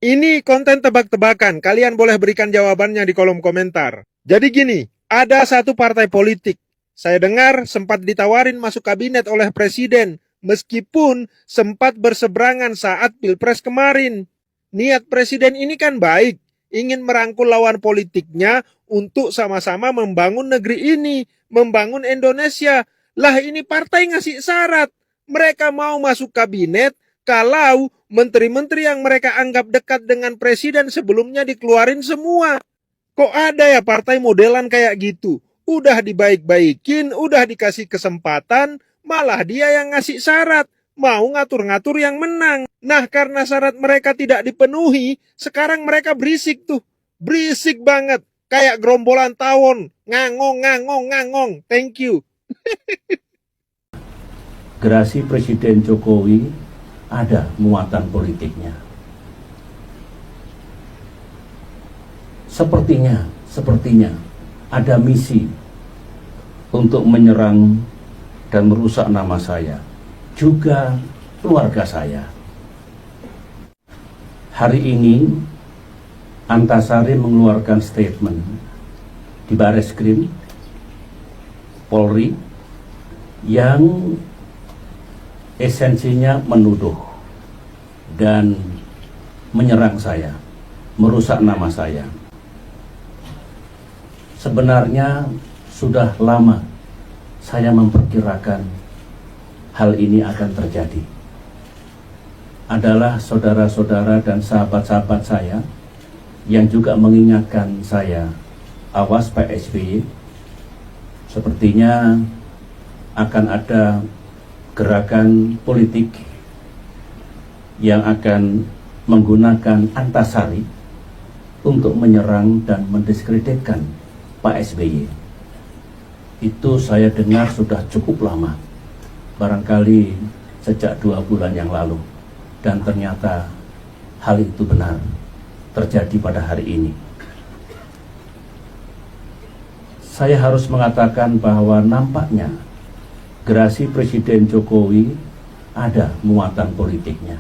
Ini konten tebak-tebakan, kalian boleh berikan jawabannya di kolom komentar. Jadi gini, ada satu partai politik. Saya dengar sempat ditawarin masuk kabinet oleh presiden, meskipun sempat berseberangan saat pilpres kemarin. Niat presiden ini kan baik, ingin merangkul lawan politiknya untuk sama-sama membangun negeri ini, membangun Indonesia. Lah ini partai ngasih syarat, mereka mau masuk kabinet kalau menteri-menteri yang mereka anggap dekat dengan presiden sebelumnya dikeluarin semua. Kok ada ya partai modelan kayak gitu? Udah dibaik-baikin, udah dikasih kesempatan, malah dia yang ngasih syarat. Mau ngatur-ngatur yang menang. Nah, karena syarat mereka tidak dipenuhi, sekarang mereka berisik tuh. Berisik banget. Kayak gerombolan tawon. Ngangong, ngangong, ngangong. Thank you. Gerasi Presiden Jokowi ada muatan politiknya. Sepertinya ada misi untuk menyerang dan merusak nama saya, juga keluarga saya. Hari ini Antasari mengeluarkan statement di Bareskrim Polri yang esensinya menuduh dan menyerang saya, merusak nama saya. Sebenarnya sudah lama saya memperkirakan hal ini akan terjadi. Adalah saudara-saudara dan sahabat-sahabat saya yang juga mengingatkan saya, awas Pak SBY, sepertinya akan ada gerakan politik yang akan menggunakan Antasari untuk menyerang dan mendiskreditkan Pak SBY. Itu saya dengar sudah cukup lama, barangkali sejak 2 bulan yang lalu, dan ternyata hal itu benar terjadi pada hari ini. Saya harus mengatakan bahwa nampaknya gerasi Presiden Jokowi ada muatan politiknya.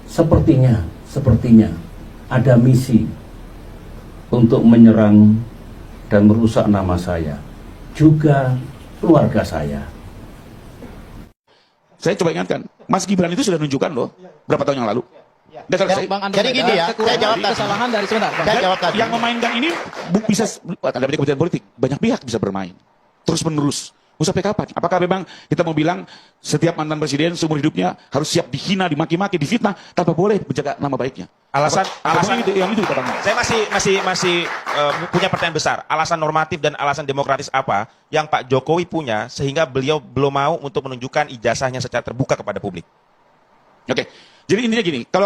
Sepertinya ada misi untuk menyerang dan merusak nama saya, juga keluarga saya. Saya coba ingatkan, Mas Gibran itu sudah menunjukkan loh berapa tahun yang lalu. Jadi gini ya, saya jawab tadi. Kesalahan dari sebentar. Saya jawab tadi. Yang memainkan ini bisa ada kepentingan politik, banyak pihak bisa bermain terus menerus. Mau sampai kapan? Apakah memang kita mau bilang setiap mantan presiden seumur hidupnya harus siap dihina, dimaki-maki, difitnah tanpa boleh menjaga nama baiknya? Alasan yang itu Bang. Saya masih punya pertanyaan besar. Alasan normatif dan alasan demokratis apa yang Pak Jokowi punya sehingga beliau belum mau untuk menunjukkan ijazahnya secara terbuka kepada publik? Oke. Jadi intinya gini, kalau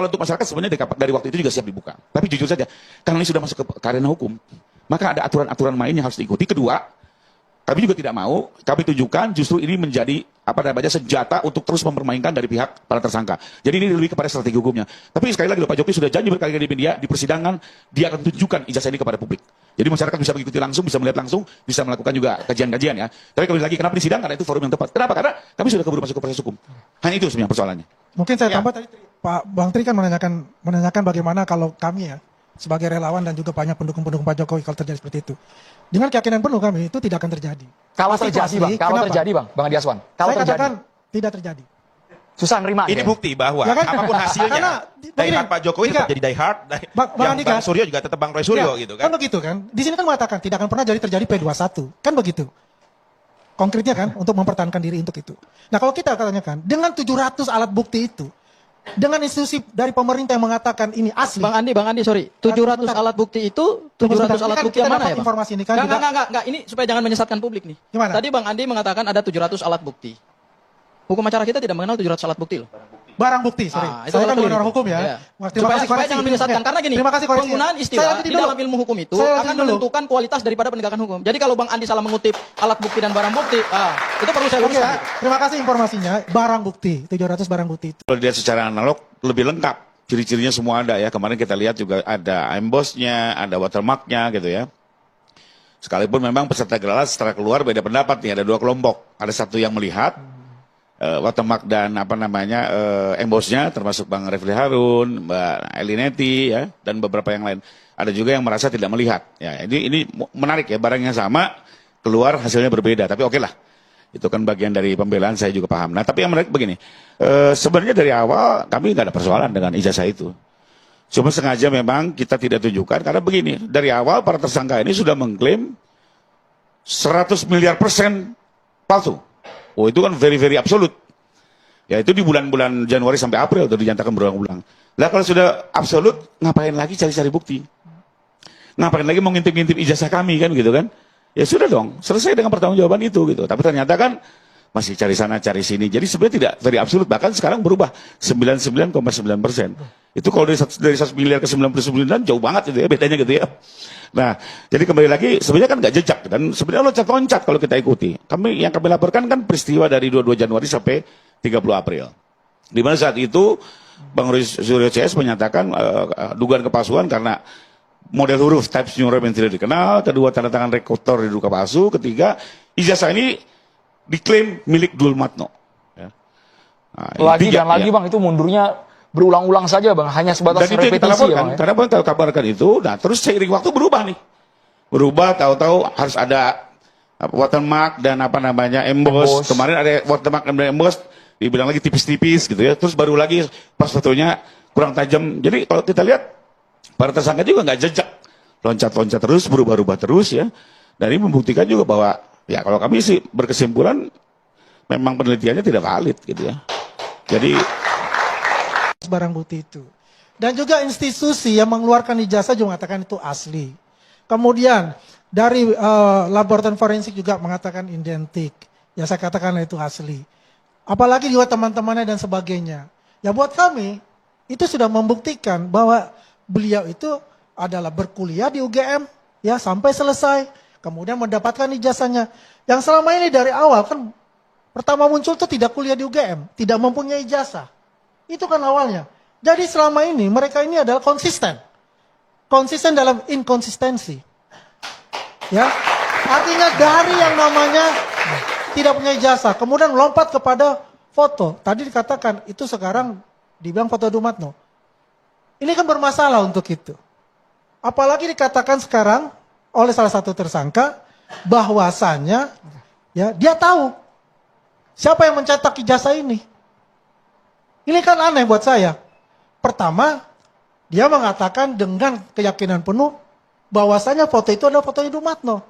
untuk masyarakat sebenarnya dari waktu itu juga siap dibuka. Tapi jujur saja, karena ini sudah masuk ke arena hukum, maka ada aturan-aturan main yang harus diikuti. Kedua, kami juga tidak mau, kami tunjukkan justru ini menjadi senjata untuk terus mempermainkan dari pihak para tersangka. Jadi ini lebih kepada strategi hukumnya. Tapi sekali lagi Pak Jokowi sudah janji berkali-kali di media, di persidangan, dia akan tunjukkan ijazah ini kepada publik. Jadi masyarakat bisa mengikuti langsung, bisa melihat langsung, bisa melakukan juga kajian-kajian ya. Tapi kembali lagi, kenapa di sidang? Karena itu forum yang tepat. Kenapa? Karena kami sudah keburu masuk ke proses hukum. Hanya itu sebenarnya persoalannya. Mungkin saya tambah tadi, Pak Bang Tri kan menanyakan bagaimana kalau kami ya, sebagai relawan dan juga banyak pendukung-pendukung Pak Jokowi kalau terjadi seperti itu. Dengan keyakinan penuh kami itu tidak akan terjadi. Kalau terjadi, Bang. Kalau terjadi, Bang Adi Aswan. Kalau saya terjadi. katakan tidak terjadi. Susah nerima. Ini bukti bahwa Ya kan? apapun hasilnya, die hard Pak Jokowi tetap jadi die hard, Bang Andika, Bang Suryo juga tetap Bang Roy Suryo gitu kan kan. begitu kan? Di sini kan mengatakan tidak akan pernah terjadi P21. Kan begitu. Konkretnya kan untuk mempertahankan diri untuk itu. Nah, kalau kita tanyakan dengan 700 alat bukti itu, dengan institusi dari pemerintah yang mengatakan ini asli. Bang Andi, sorry. 700 alat bukti itu, 700 alat bukti yang mana ya, Bang? Informasi ini kan Enggak, ini supaya jangan menyesatkan publik nih. Gimana? Tadi Bang Andi mengatakan ada 700 alat bukti. Hukum acara kita tidak mengenal 700 alat bukti loh. Barang bukti, sorry. Itu Saya kan keliru. bukan orang hukum ya. Iya. Terima kasih Supaya koreksi. jangan menyesatkan. Karena gini, Terima kasih koreksi. penggunaan Saya istilah lanjutin di dulu. dalam ilmu hukum itu Saya akan lanjutin dulu. menentukan kualitas daripada penegakan hukum. Jadi kalau Bang Andi salah mengutip alat bukti dan barang bukti, itu perlu saya Oke, luruskan. terima kasih informasinya. Barang bukti, 700 barang bukti itu. Kalau dilihat secara analog lebih lengkap, ciri-cirinya semua ada ya. Kemarin kita lihat juga ada embossnya, ada watermarknya gitu ya. Sekalipun memang peserta gelaran setelah keluar beda pendapat nih, ada 2 kelompok. Ada satu yang melihat, watermark dan embosnya, termasuk Bang Refli Harun, Mbak Elineti, ya, dan beberapa yang lain. Ada juga yang merasa tidak melihat. Ya, ini menarik ya, barang yang sama keluar hasilnya berbeda. Tapi oke lah, itu kan bagian dari pembelaan, saya juga paham. Nah, tapi yang menarik begini, sebenarnya dari awal kami nggak ada persoalan dengan ijazah itu. Cuma sengaja memang kita tidak tunjukkan karena begini, dari awal para tersangka ini sudah mengklaim 100 miliar % palsu. Oh, itu kan very absolut. Ya, itu di bulan-bulan Januari sampai April itu dinyatakan berulang-ulang. Lah kalau sudah absolut, ngapain lagi cari-cari bukti? Ngapain lagi mau ngintip-ngintip ijazah kami kan gitu kan? Ya sudah dong, selesai dengan pertanggungjawaban itu gitu. Tapi ternyata kan masih cari sana cari sini. Jadi sebenarnya tidak very absolut, bahkan sekarang berubah 99,9%. Itu kalau dari 100 miliar ke 99 jauh banget itu ya bedanya gitu ya. Nah, jadi kembali lagi sebenarnya kan nggak jejak dan sebenarnya loncat-loncat kalau kita ikuti. Yang kami laporkan kan peristiwa dari 22 Januari sampai 30 April. Di mana saat itu Bang Suryo CS menyatakan dugaan kepalsuan karena model huruf types new yang tidak dikenal, kedua tanda tangan rekorder diduga palsu, ketiga ijazah ini diklaim milik Dul Matno. Ya. Nah, lagi dan lagi Bang, itu mundurnya berulang-ulang saja Bang, hanya sebatas dan itu repetisi ya Bang. Karena Bang kabarkan itu, nah terus seiring waktu berubah nih. Berubah, tahu-tahu harus ada watermark dan emboss. Kemarin ada watermark dan emboss, dibilang lagi tipis-tipis gitu ya. Terus baru lagi pas fotonya kurang tajam. Jadi kalau kita lihat para tersangka juga nggak jejak, loncat-loncat terus, berubah-ubah terus ya. Dan ini membuktikan juga bahwa ya kalau kami sih berkesimpulan memang penelitiannya tidak valid gitu ya. Jadi barang bukti itu. Dan juga institusi yang mengeluarkan ijazah juga mengatakan itu asli. Kemudian dari laboratorium forensik juga mengatakan identik. Ya saya katakan itu asli. Apalagi juga teman-temannya dan sebagainya. Ya buat kami itu sudah membuktikan bahwa beliau itu adalah berkuliah di UGM ya sampai selesai. Kemudian mendapatkan ijazahnya. Yang selama ini dari awal kan pertama muncul itu tidak kuliah di UGM, tidak mempunyai ijazah. Itu kan awalnya. Jadi selama ini mereka ini adalah konsisten. Konsisten dalam inkonsistensi. Ya. Artinya dari yang namanya tidak punya ijazah, kemudian lompat kepada foto. Tadi dikatakan itu sekarang dibilang foto Dumatno. Ini kan bermasalah untuk itu. Apalagi dikatakan sekarang oleh salah satu tersangka bahwasannya ya dia tahu siapa yang mencetak ijazah ini. Ini kan aneh buat saya. Pertama, dia mengatakan dengan keyakinan penuh bahwasanya foto itu adalah fotonya Dumatno.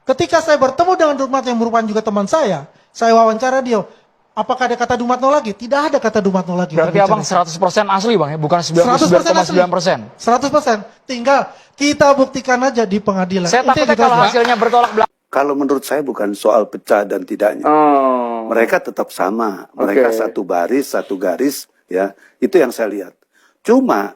Ketika saya bertemu dengan Dumatno yang merupakan juga teman saya wawancara dia, apakah ada kata Dumatno lagi? Tidak ada kata Dumatno lagi. Berarti Abang 100% asli Bang ya, bukan 99,9%. 100%. Tinggal kita buktikan aja di pengadilan. Saya takutnya kalau hasilnya bertolak belakang. Kalau menurut saya bukan soal pecah dan tidaknya. Mereka tetap sama. Mereka satu baris, satu garis. Ya, itu yang saya lihat. Cuma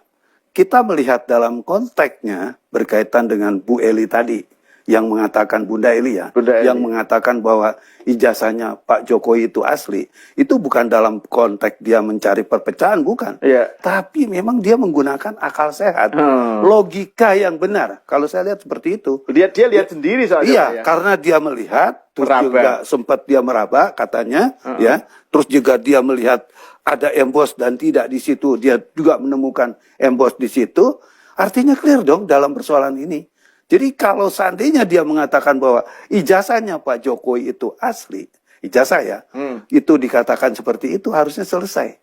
kita melihat dalam konteksnya berkaitan dengan Bu Eli tadi. Yang mengatakan Bunda Eli ya. Yang mengatakan bahwa ijazahnya Pak Jokowi itu asli. Itu bukan dalam konteks dia mencari perpecahan, bukan. Tapi memang dia menggunakan akal sehat. Logika yang benar. Kalau saya lihat seperti itu. Dia lihat sendiri soalnya. Iya, karena dia melihat. Terus juga sempat dia meraba katanya. Ya. Terus juga dia melihat ada emboss dan tidak di situ. Dia juga menemukan emboss di situ. Artinya clear dong dalam persoalan ini. Jadi kalau seandainya dia mengatakan bahwa ijazahnya Pak Jokowi itu asli, ijazah ya, itu dikatakan seperti itu harusnya selesai.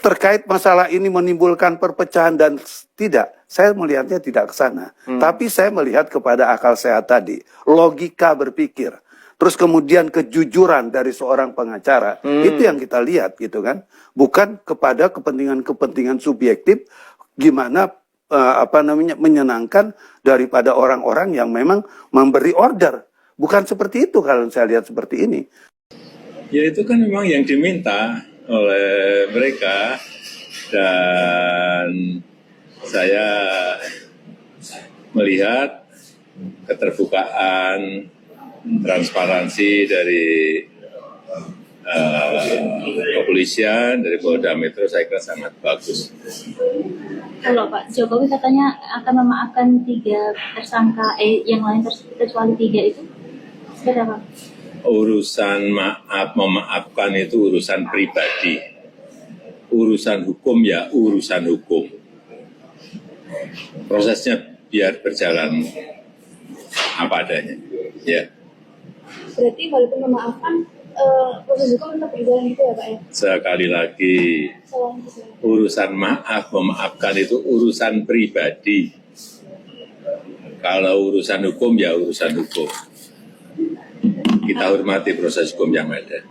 Terkait masalah ini menimbulkan perpecahan dan tidak, saya melihatnya tidak ke sana. Tapi saya melihat kepada akal sehat tadi, logika berpikir. Terus kemudian kejujuran dari seorang pengacara, itu yang kita lihat gitu kan. Bukan kepada kepentingan-kepentingan subjektif, gimana menyenangkan daripada orang-orang yang memang memberi order. Bukan seperti itu kalau saya lihat seperti ini. Ya itu kan memang yang diminta oleh mereka dan saya melihat keterbukaan, transparansi dari kepolisian, dari Polda Metro saya kira sangat bagus. Kalau Pak Jokowi katanya akan memaafkan 3 tersangka, yang lain kecuali 3 itu, seperti apa? urusan maaf memaafkan itu urusan pribadi. Urusan hukum ya urusan hukum. Prosesnya biar berjalan apa adanya. Ya. Berarti walaupun memaafkan, proses hukum tetap berjalan gitu ya Pak ya? Sekali lagi, urusan maaf memaafkan itu urusan pribadi. Kalau urusan hukum ya urusan hukum. Kita hormati proses hukum yang ada.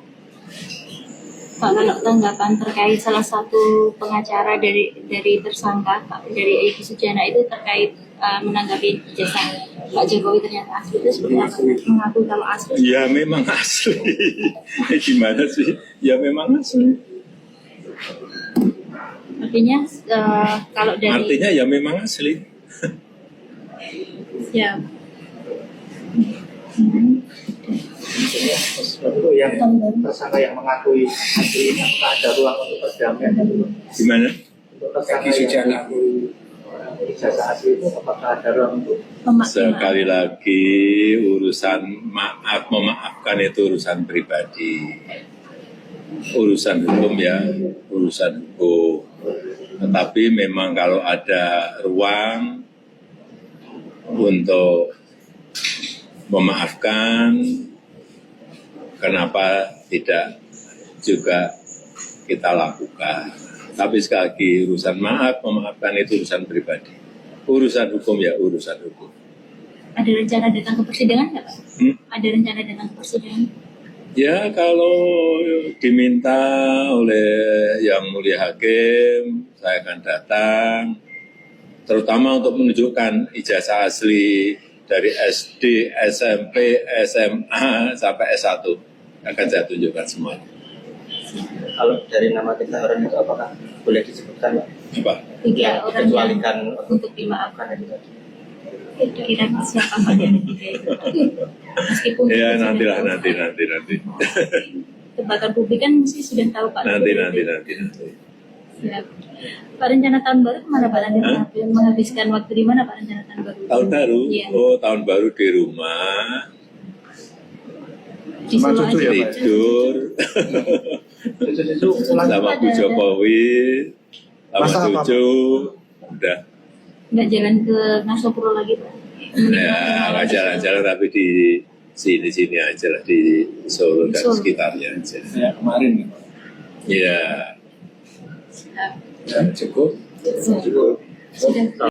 Pak, kalau tanggapan terkait salah satu pengacara dari tersangka, Pak, dari Egy Sujana itu terkait menanggapi ijazah Pak Jokowi ternyata asli, itu seperti apa? Mengaku kalau asli? Ya memang asli. Gimana sih? Ya memang asli. Artinya kalau dari... Artinya ya memang asli. Ya. Untuk yang tersangka yang mengakui asli ini, apakah ada ruang untuk perdamaian? Gimana? Untuk tersangka yang mengakui ijazah asli itu, apakah ada ruang untuk Sekali lagi, urusan maaf memaafkan itu urusan pribadi. Urusan hukum ya urusan hukum. Tetapi memang kalau ada ruang untuk memaafkan, kenapa tidak juga kita lakukan. Tapi sekali lagi, urusan maaf memaafkan itu urusan pribadi. Urusan hukum ya urusan hukum. Ada rencana datang ke persidangan nggak Pak? Ada rencana datang ke persidangan? Ya kalau diminta oleh Yang Mulia Hakim, saya akan datang. Terutama untuk menunjukkan ijazah asli dari SD, SMP, SMA, sampai S1. Akan saya tunjukkan semuanya. kalau dari nama tiga orang itu apakah boleh disebutkan Pak? Apa? Tiga orang yang Kecualikan untuk dimaafkan. itu. Kira siapa Pak dari tiga itu? Meskipun Ya nantilah nanti. tebakan publik kan mesti sudah tahu Pak. Nanti. Ya. Pak, rencana tahun baru kemana Pak? Anda menghabiskan waktu di mana Pak rencana tahun baru? Tahun baru? Iya. Oh tahun baru di rumah. Di Solo aja. Tidur. Sama Bu Jokowi. Sama cucu. Udah. Nggak jalan ke Nasopuro lagi Pak? Ya, nggak jalan-jalan tapi di sini aja lah, di Solo dan sekitarnya aja. Ya kemarin. Ya. Sudah. Cukup.